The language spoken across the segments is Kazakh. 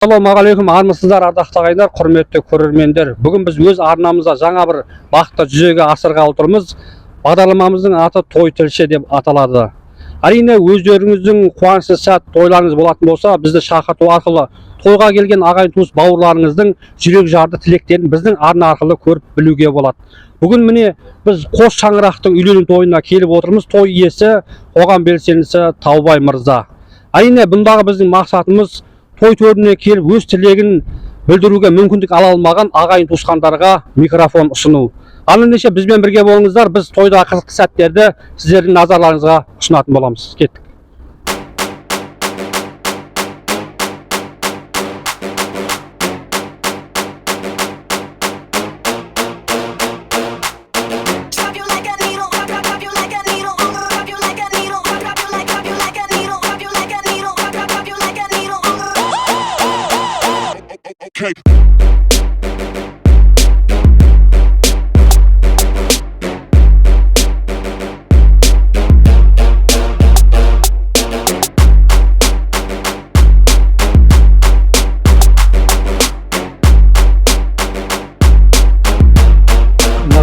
Ассалаумағалейкум, армысыздар, ардақты ағайындар, құрметті көрермендер. Бүгін біз өз арнамызда жаңа бір бақытты жүзеге асырғалы тұрмыз. Бағдарламамыздың аты той тілші деп аталады. Әрине өздеріңіздің қуанышты сәт тойларыңыз болатын болса, бізді шақырту арқылы тойға келген ағайын туыс бауырларыңыздың жүрек жарды тілектерін біздің арна арқылы көріп білуге болады. Бүгін міне біз қос шаңырақтың үйлену тойына келіп отырмыз. Той иесі, қоғам белсендісі Таубай мырза. Әрине бұндағы біздің мақсатымыз той төріне келіп өз тілегін білдіруге мүмкіндік ала алмаған ағайын туысқандарға микрофон ұсыну. Ал ендеше бізбен бірге болыңыздар, біз тойда қызықты сәттерді сіздердің назарларыңызға ұсынатын боламыз. Кеттік.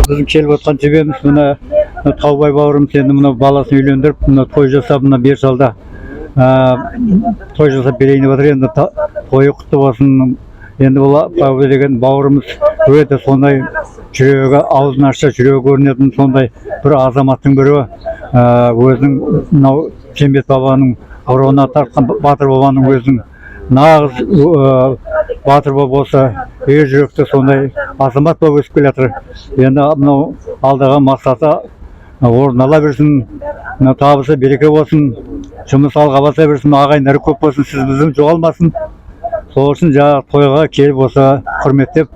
Bizim kelip atkan sebebimiz buna Taubay bavurumuz endi buna balasını üylendiriп, buna toy жасап, buna bir salda toy жасап bereyini batır. Endi toyu kutlu olsun. Endi bu Taubay degen bavurumuz öyle sonday жүрегі аузын ашса жүрегі көрінетін сондай bir азаматтың бірі. Өзінің мынау Пембет бабаның ауруына тартқан Батыр бабаның өзінің нағыз батыр болса, өз жүректі сондай азамат болып өсіп келе жатыр. Енді мынау алдағы мақсаты орын ала берсін, табысы береке болсын, жұмыс алға баса берсін, ағайындары көп болсын, сіз біздің жоғалмасын. Сол үшін жаңағы тойға келіп болса құрметтеп,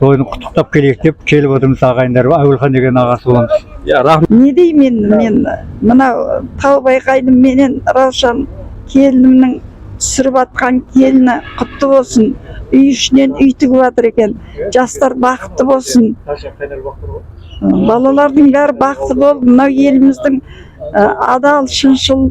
тойын құттықтап келейік деп келіп отырмыз ағайындар. Әуелхан деген ағасы боламыз. Рахмет. Не деймін мен мынау Таубай қайным менен Раушан келінімнің түсіріп атқан келіні құтты болсын. Үй ішінен үй тігіп жатыр екен. Жастар бақытты болсын. Балалардың бәрі бақытты болып, мынау еліміздің адал, шыншыл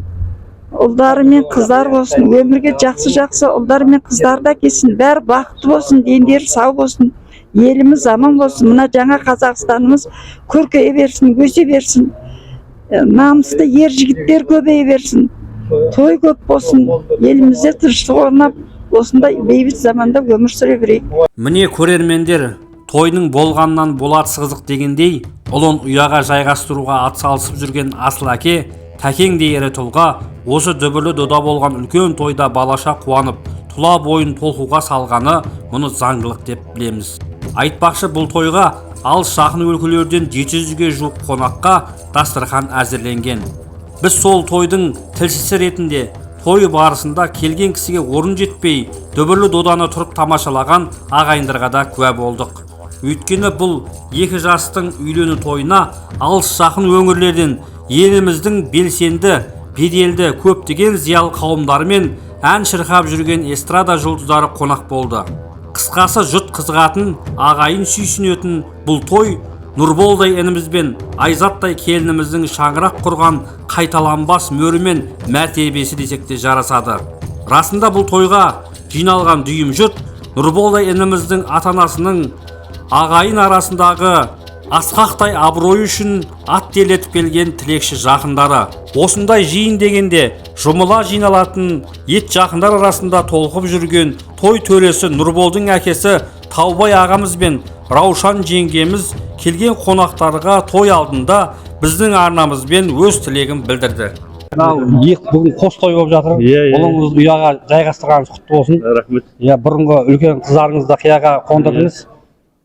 ұлдары мен қыздар болсын. Өмірге жақсы ұлдары мен қыздар да келсін. Бәрі бақытты болсын, дендері сау болсын. Еліміз аман болсын. Мына жаңа Қазақстанымыз көркейе берсін, өсе берсін. Намысты ер жігіттер көбейе берсін. Той көп болсын. Елімізде тыныштық орнап, осындай бейбіт заманда өмір сүре берейік. Міне көрермендер, тойның болғаннан болатсы қызық дегендей, ұлын ұяға жайғастыруға атсалысып жүрген асыл әке, Тәкеңдей ері тұлға, осы дүбірлі дода болған үлкен тойда балаша қуанып, тұла бойын толқуға салғаны мұны заңдылық деп білеміз. Айтпақшы, бұл тойға алыс жақын өлкелерден 700-ге жуық қонаққа дастархан әзірленген. Біз сол тойдың тілшісі ретінде той барысында келген кісіге орын жетпей, дүбірлі доданы тұрып тамашалаған ағайындарға да куә болдық. Өйткені бұл екі жастың үйлену тойына алыс жақын өңірлерден еліміздің белсенді, беделді көптеген зиялы қауымдары мен ән шырқап жүрген эстрада жұлдыздары қонақ болды. Қысқасы жұрт қызығатын, ағайын сүйсінетін бұл той Нұрболдай ініміз бен Айзаттай келініміздің шаңырақ құрған қайталанбас мөрі мен мәртебесі десек те жарасады. Расында бұл тойға жиналған дүйім жұрт Нұрболдай ініміздің ата-анасының ағайын арасындағы асқақтай абыройы үшін ат телетіп келген тілекші жақындары. Осындай жиын дегенде жұмыла жиналатын ет жақындар арасында толқып жүрген той төресі Нұрболдың әкесі Таубай ағамыз бен Раушан жеңгеміз келген қонақтарға той алдында біздің арнамызбен өз тілегін білдірді. Бүгін қос той болып жатыр. Ұлыңызды ұяға жайғастырғаныңыз құтты болсын. Рахмет. Бұрынғы үлкен қыздарыңызды қияға қондырдыңыз.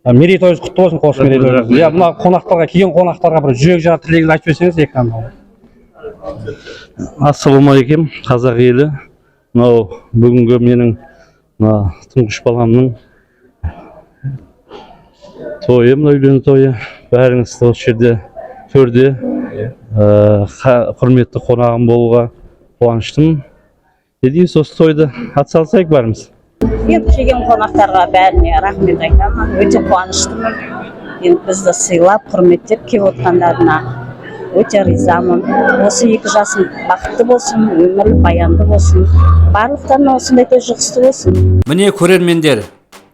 Мерейтойыңыз құтты болсын, қос мерейтойыңыз. Мына қонақтарға, келген қонақтарға бір жүрек жарды тілегіңізді айтып берсеңіз экранға. Ассалаумағалейкум, қазақ елі. Мынау бүгінгі менің тұңғыш баламның тойы, мына үйлену тойы. Бәріңіз осы жерде төрде құрметті қонағым болуға қуаныштымын. Не дейміз, осы тойды атсалысайық барымыз. Енді келген қонақтарға бәріне рахмет айтамын. Өте қуаныштымын. Енді бізді сыйлап, құрметтеп келіп отқандарына өте ризамын. Осы екі жасым бақытты болсын, өмірлі баянды болсын, барлықтарына осындай той жұғысты болсын. Міне көрермендер,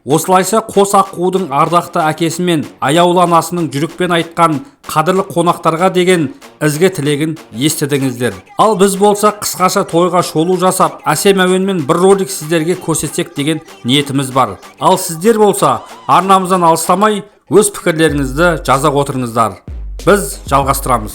осылайша қос аққудың ардақты әкесі мен аяулы анасының жүрекпен айтқан қадірлі қонақтарға деген ізгі тілегін естідіңіздер. Ал біз болса қысқаша тойға шолу жасап, әсем әуенмен бір ролик сіздерге көрсетсек деген ниетіміз бар. Ал сіздер болса арнамыздан алыстамай өз пікірлеріңізді жаза отырыңыздар. Біз жалғастырамыз.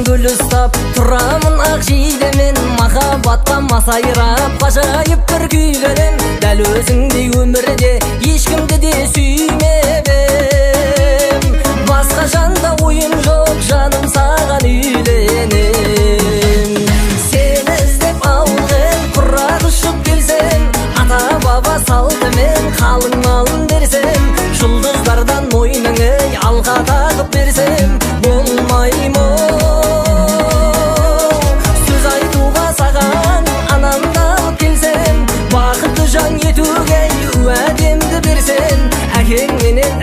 Гүл ұстап тұрамын ақ жейдемен, махаббатқа масайрап ғажайып бір күйлерім. Дәл өзіңдей өмірде ешкімді де сүймедім. Басқа жанда ойым жоқ, жаным саған үйленем. Сені іздеп ауылғым құрақ ұшып келсем, ата баба салтымен қалың малын берсем, жұлдыздардан мойныңы алға тағып берсем, болмай ма?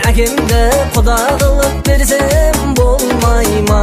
Әкемді құда қылып берсем болмай ма?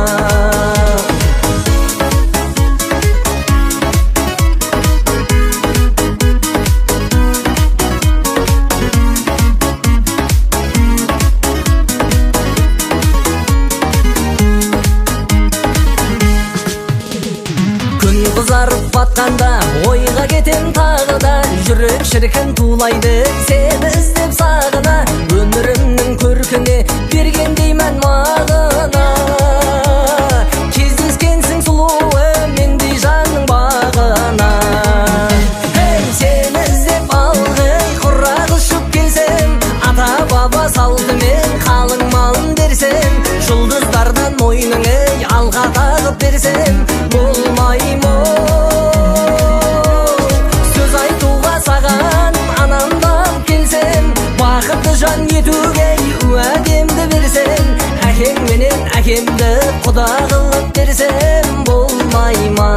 Күн қызарып батқанда ойға кетем тағы да, жүрек шіркін тулайды сені іздеп сағына. Өмірімнің көркіне бергендеймін мағына, кездескенсің сұлуым мендей жанның бағына. Сені іздеп алғым құрақ ұшып келсем, ата баба салтымен қалың малын берсем, жұлдыздардан мойныңы алға тағып берсем, болмай ма? Сөз айтуға саған анамдан келсем, бақытты жан етуге уәдемді берсем, әкеңменен әкемді құда қылып берсем болмай ма?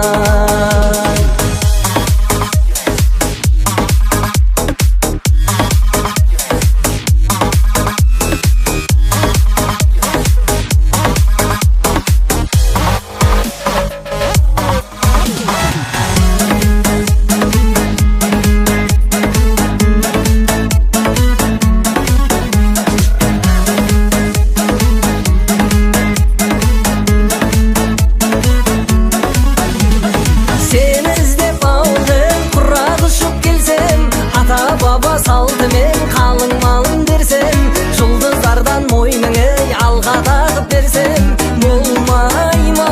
Салтымен қалың малын берсем, жұлдыздардан мойныңы алға тағып берсем, болмай ма?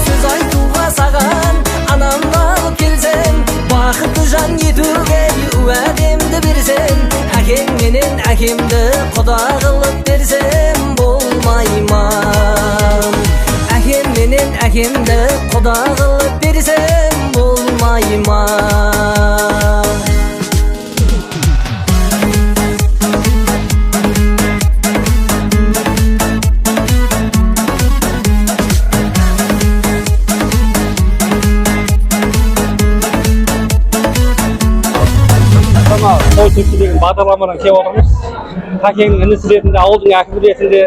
Сөз айтуға саған анамды алып келсем, бақытты жан етуге уәдемді берсем, әкеңменен әкемді құда қылып берсем болмай ма? Әкемменен әкемді құда қылып берсем болмай ма? Той төсі деген бағдарламадан келіп отырмыз. Әкеңнің інісі ретінде, ауылдың әкімі ретінде,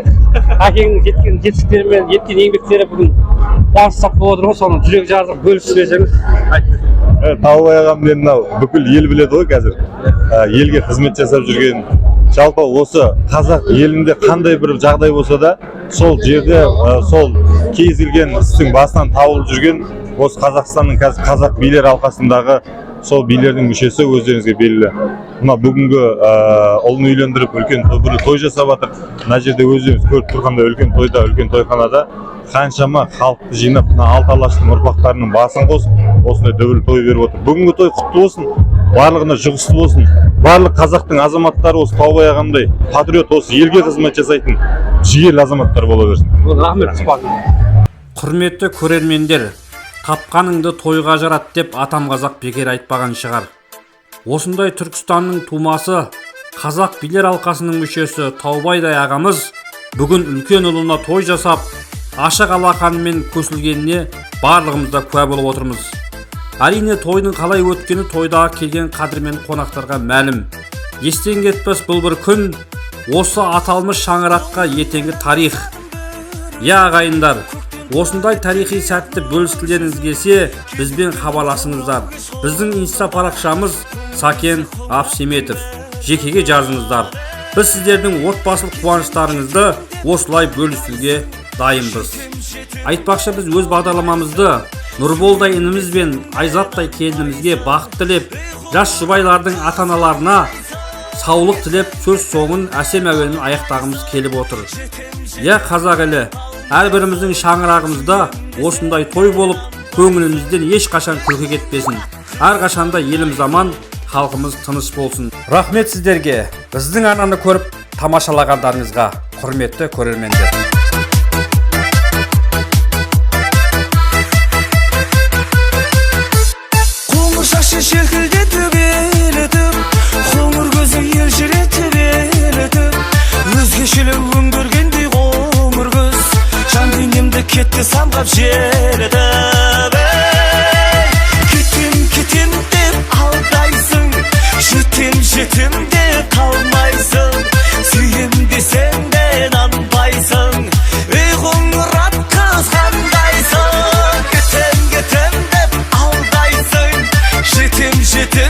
әкеңнің жеткен жетістіктері мен еткен еңбектері бүгін қуаныштап болып отыр ғой, соны жүрек жарып бөлісіп жіберсеңіз. Таубай ағам мен мынау бүкіл ел біледі ғой қазір. Елге қызмет жасап жүрген. Жалпы осы қазақ елінде қандай бір жағдай болса да, сол жерде сол кез келген істің басынан табылып жүрген осы Қазақстанның қазақ билер алқасындағы сол билердің мүшесі өздеріңізге белгілі. Мына бүгінгі ұлын үйлендіріп үлкен той жасап жатыр. Мына жерде өздеріңіз көріп тұрғандай үлкен тойда, үлкен тойханада қаншама халықты жинап, мына алты алаштың ұрпақтарының басын қосып, осындай дүбірлі той беріп отыр. Бүгінгі той құтты болсын. барлығына жұғысты болсын. Барлық қазақтың азаматтары осы Таубай ағамдай патриот, осы елге қызмет жасайтын жігерлі азаматтар бола берсін. Рахмет Спан. Құрметті көрермендер, тапқаныңды тойға жарат деп атам қазақ бекер айтпаған шығар. Осындай Түркістанның тумасы, қазақ билер алқасының мүшесі Таубайдай ағамыз бүгін үлкен ұлына той жасап, ашық алақанымен көсілгеніне барлығымызда куә болып отырмыз. Әрине тойдың қалай өткені тойдағы келген қадірмен қонақтарға мәлім. Естен кетпес бұл бір күн, осы аталмыш шаңыраққа ертеңгі тарих. Я ағайындар, осындай тарихи сәтті бөліскілеріңіз келсе, бізбен хабарласыңыздар. Біздің инста парақшамыз Сакен Апсеметов. Жекеге жазыңыздар. Біз сіздердің отбасылық қуаныштарыңызды осылай бөлісуге дайынбыз. Айтпақшы, біз өз бағдарламамызды Нұрболдай ініміз бен Айзаттай келінімізге бақыт тілеп, жас жұбайлардың ата-аналарына саулық тілеп, сөз соңын әсем әуенін аяқтағымыз келіп отыр. Я қазақ елі, әрбіріміздің шаңырағымызда осындай той болып, көңілімізден ешқашан күлкі кетпесін. Әрқашанда еліміз аман, халқымыз тыныш болсын. Рахмет сіздерге, біздің арнаны көріп тамашалағандарыңызға, құрметті көрермендер. Шашы желкілдетіп елітіп, қоңыр көзі елжіретіп елітіп, өзгешелі өңгергендей қоңыр көз, жан денемді кетті самғап желітіп. Кетем деп алдайсың, жетем деп қалмайсың, сүйем десең де нанбайсың, ей қоңырат қыз қандайсың. Кетем деп алдайсың, жетем